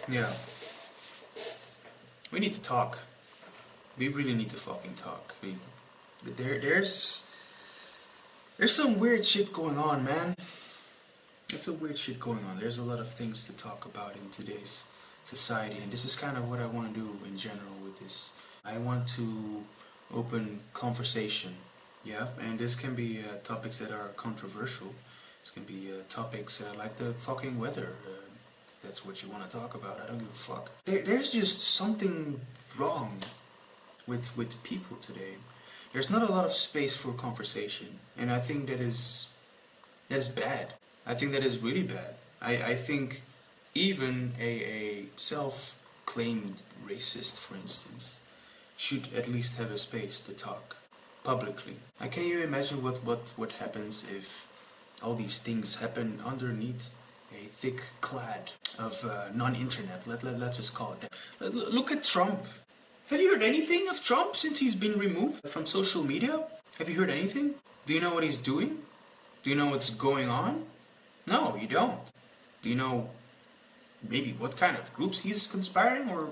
Yeah. We need to talk. We really need to fucking talk. There's some weird shit going on, man. There's some weird shit going on. There's a lot of things to talk about in today's society, and this is kind of what I want to do in general with this. I want to open conversation, yeah, and this can be topics that are controversial. This can be topics like the fucking weather. If that's what you want to talk about, I don't give a fuck. There's just something wrong with people today. There's not a lot of space for conversation, and I think that's bad. I think that is really bad. I think even a self-claimed racist, for instance, should at least have a space to talk publicly. Can you imagine what happens if all these things happen underneath a thick clad of non-internet? Let's just call it that. Look at Trump. Have you heard anything of Trump since he's been removed from social media? Have you heard anything? Do you know what he's doing? Do you know what's going on? No, you don't. Do you know maybe what kind of groups he's conspiring, or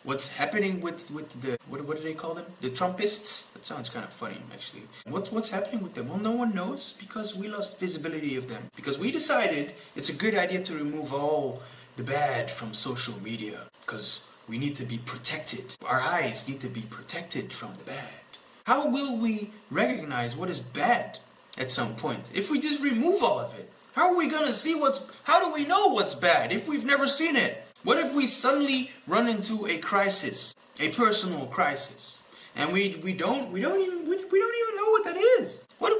what's happening with the what do they call them? The Trumpists? That sounds kind of funny, actually. What's happening with them? Well, no one knows, because we lost visibility of them. Because we decided it's a good idea to remove all the bad from social media, because we need to be protected. Our eyes need to be protected from the bad. How will we recognize what is bad at some point if we just remove all of it? How are we gonna see how do we know what's bad if we've never seen it? What if we suddenly run into a crisis, a personal crisis, and we don't even know what that is? What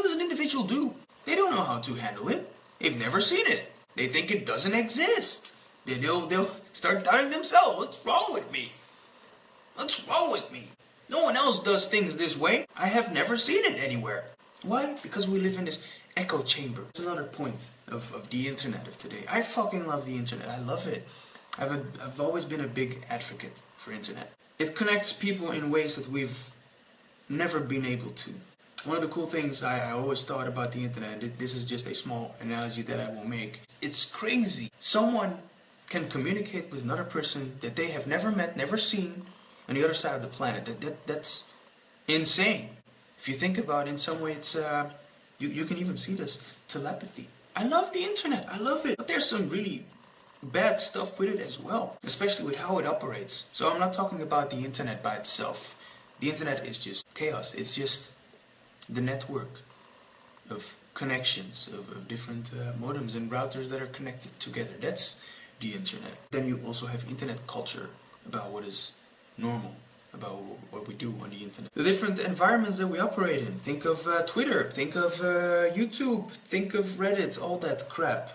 does an individual do? They don't know how to handle it. They've never seen it. They think it doesn't exist. Then they'll start doubting themselves. What's wrong with me? What's wrong with me? No one else does things this way. I have never seen it anywhere. Why? Because we live in this echo chamber. That's another point of the internet of today. I fucking love the internet. I love it. I've always been a big advocate for internet. It connects people in ways that we've never been able to. One of the cool things I always thought about the internet, this is just a small analogy that I will make. It's crazy. Someone can communicate with another person that they have never met, never seen, on the other side of the planet. That's insane. If you think about it, in some way, it's you can even see this telepathy. I love the internet. I love it. But there's some really bad stuff with it as well, especially with how it operates. So I'm not talking about the internet by itself. The internet is just chaos. It's just the network of connections of different modems and routers that are connected together. That's the internet. Then you also have internet culture about what is normal, about what we do on the internet. The different environments that we operate in. Think of Twitter, think of YouTube, think of Reddit, all that crap.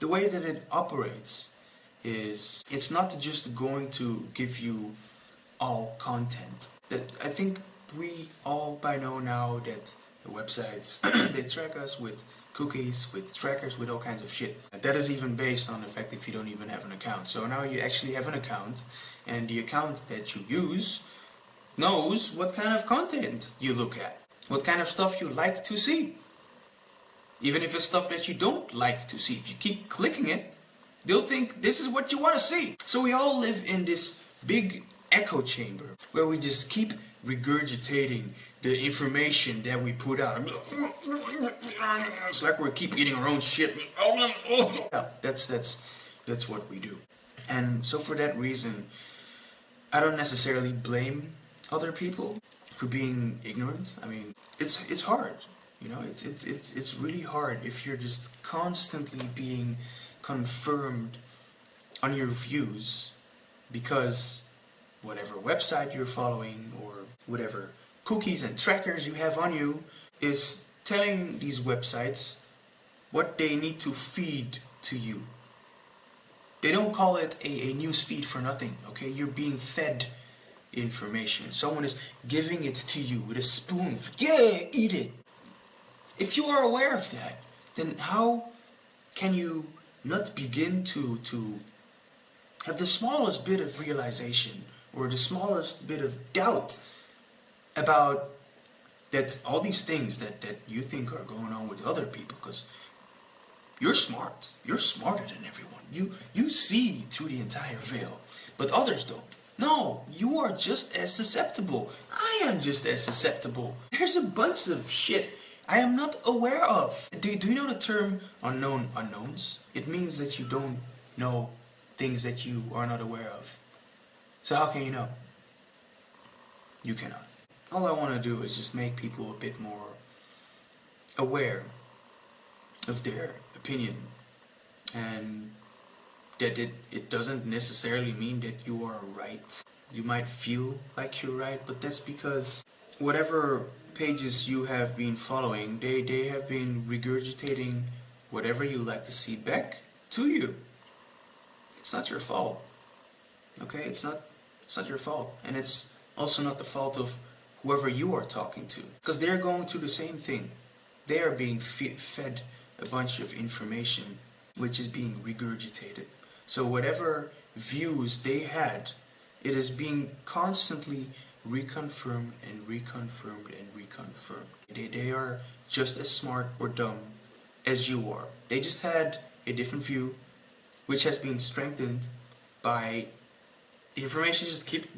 The way that it operates is, it's not just going to give you all content. I think we all by know that the websites, they track us with cookies, with trackers, with all kinds of shit. That is even based on the fact if you don't even have an account. So now you actually have an account, and the account that you use knows what kind of content you look at, what kind of stuff you like to see. Even if it's stuff that you don't like to see, if you keep clicking it, they'll think this is what you want to see. So we all live in this big echo chamber where we just keep regurgitating the information that we put out. It's like we keep eating our own shit. Yeah, that's what we do. And so for that reason, I don't necessarily blame other people for being ignorant. I mean, it's hard, you know. It's really hard if you're just constantly being confirmed on your views because whatever website you're following or whatever cookies and trackers you have on you is telling these websites what they need to feed to you. They don't call it a news feed for nothing, okay? You're being fed information. Someone is giving it to you with a spoon. Yeah, eat it. If you are aware of that, then how can you not begin to have the smallest bit of realization or the smallest bit of doubt about that all these things that you think are going on with other people? Because You're smart. You're smarter than everyone. You see through the entire veil, but others don't. No, you are just as susceptible. I am just as susceptible. There's a bunch of shit I am not aware of. Do you know the term unknown unknowns? It means that you don't know things that you are not aware of. So how can you know? You cannot. All I want to do is just make people a bit more aware of their opinion, and that it doesn't necessarily mean that you are right. You might feel like you're right, but that's because whatever pages you have been following, they have been regurgitating whatever you like to see back to you. It's not your fault. Okay? It's not your fault. And it's also not the fault of whoever you are talking to, because they're going through the same thing. They are being fed a bunch of information which is being regurgitated. So whatever views they had, it is being constantly reconfirmed and reconfirmed and reconfirmed. They are just as smart or dumb as you are. They just had a different view, which has been strengthened by the information just keep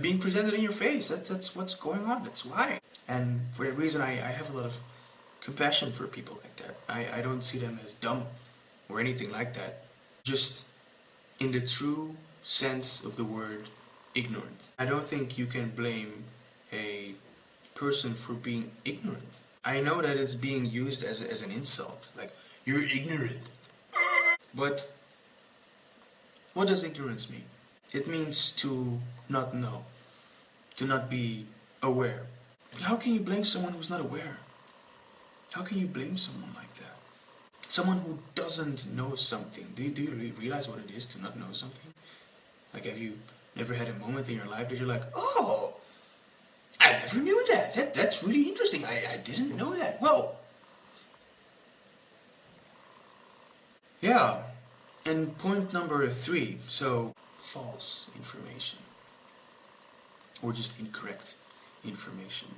being presented in your face. That's what's going on. That's why. And for that reason, I have a lot of compassion for people like that. I don't see them as dumb or anything like that. Just in the true sense of the word, ignorant. I don't think you can blame a person for being ignorant. I know that it's being used as an insult. Like, you're ignorant. But what does ignorance mean? It means to not know, to not be aware. How can you blame someone who's not aware? How can you blame someone like that? Someone who doesn't know something. Do you realize what it is to not know something? Like, have you never had a moment in your life that you're like, oh, I never knew that. That's really interesting. I didn't know that. Well, yeah. And point number 3, so false information. Or just incorrect information.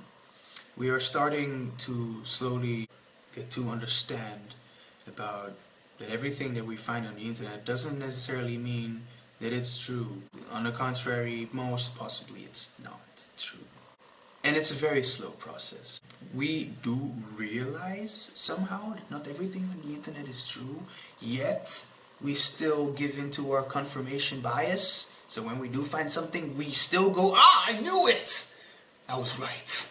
We are starting to slowly get to understand about that everything that we find on the internet doesn't necessarily mean that it's true. On the contrary, most possibly it's not true. And it's a very slow process. We do realize somehow that not everything on the internet is true, yet we still give into our confirmation bias. So when we do find something, we still go, I knew it! I was right.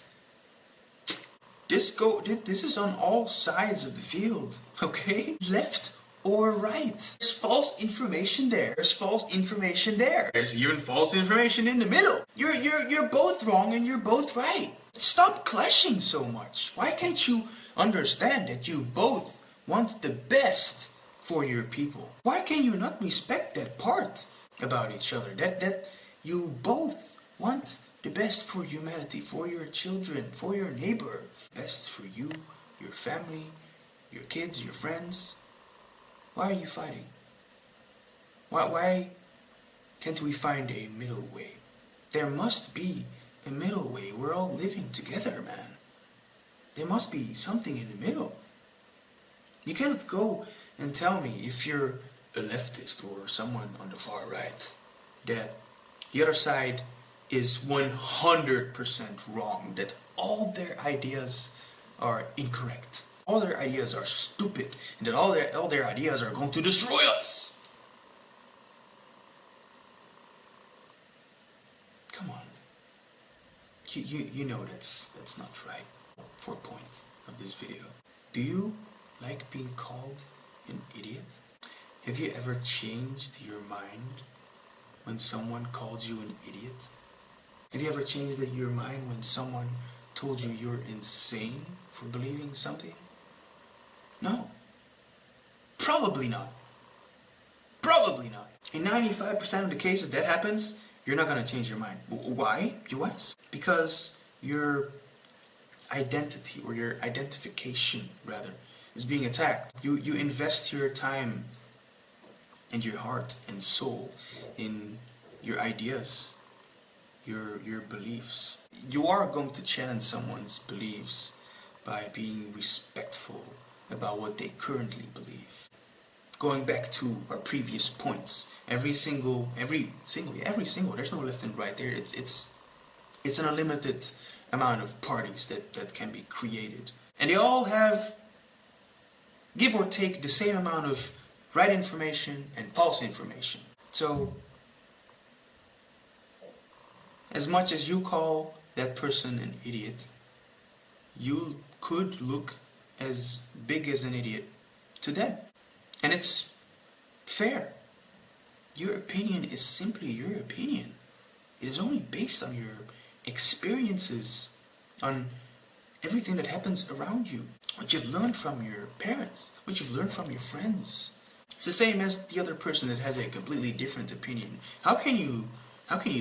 This is on all sides of the field, okay? Left or right. There's false information there. There's false information there. There's even false information in the middle. You're both wrong and you're both right. Stop clashing so much. Why can't you understand that you both want the best for your people? Why can you not respect that part about each other? That you both want the best for humanity, for your children, for your neighbor. Best for you, your family, your kids, your friends. Why are you fighting? Why can't we find a middle way? There must be a middle way. We're all living together, man. There must be something in the middle. You cannot go and tell me, if you're a leftist or someone on the far right, that the other side is 100% wrong, that all their ideas are incorrect, all their ideas are stupid, and that all their ideas are going to destroy us. Come on. You know that's not right. 4 points of this video. Do you like being called an idiot? Have you ever changed your mind when someone called you an idiot? Have you ever changed your mind when someone told you you're insane for believing something? No. Probably not. Probably not. In 95% of the cases that happens, you're not going to change your mind. Why, you ask? Because your identity, or your identification, rather, is being attacked. You invest your time and your heart and soul in your ideas, your beliefs. You are going to challenge someone's beliefs by being respectful about what they currently believe. Going back to our previous points, every single, there's no left and right there. It's an unlimited amount of parties that can be created. And they all have, give or take, the same amount of right information and false information. So, as much as you call that person an idiot, you could look as big as an idiot to them. And it's fair. Your opinion is simply your opinion. It is only based on your experiences, on everything that happens around you, what you've learned from your parents, what you've learned from your friends. It's the same as the other person that has a completely different opinion. How can you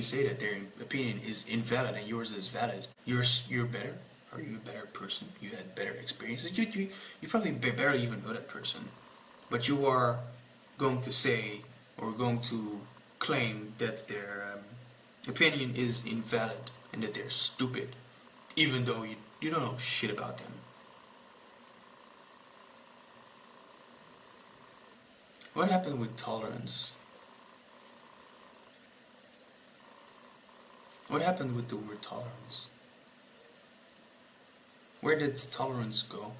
say that their opinion is invalid and yours is valid? You're better. Are you a better person? You had better experiences. You probably barely even know that person, but you are going to say or going to claim that their opinion is invalid and that they're stupid, even though you don't know shit about them. What happened with tolerance? What happened with the word tolerance? Where did tolerance go?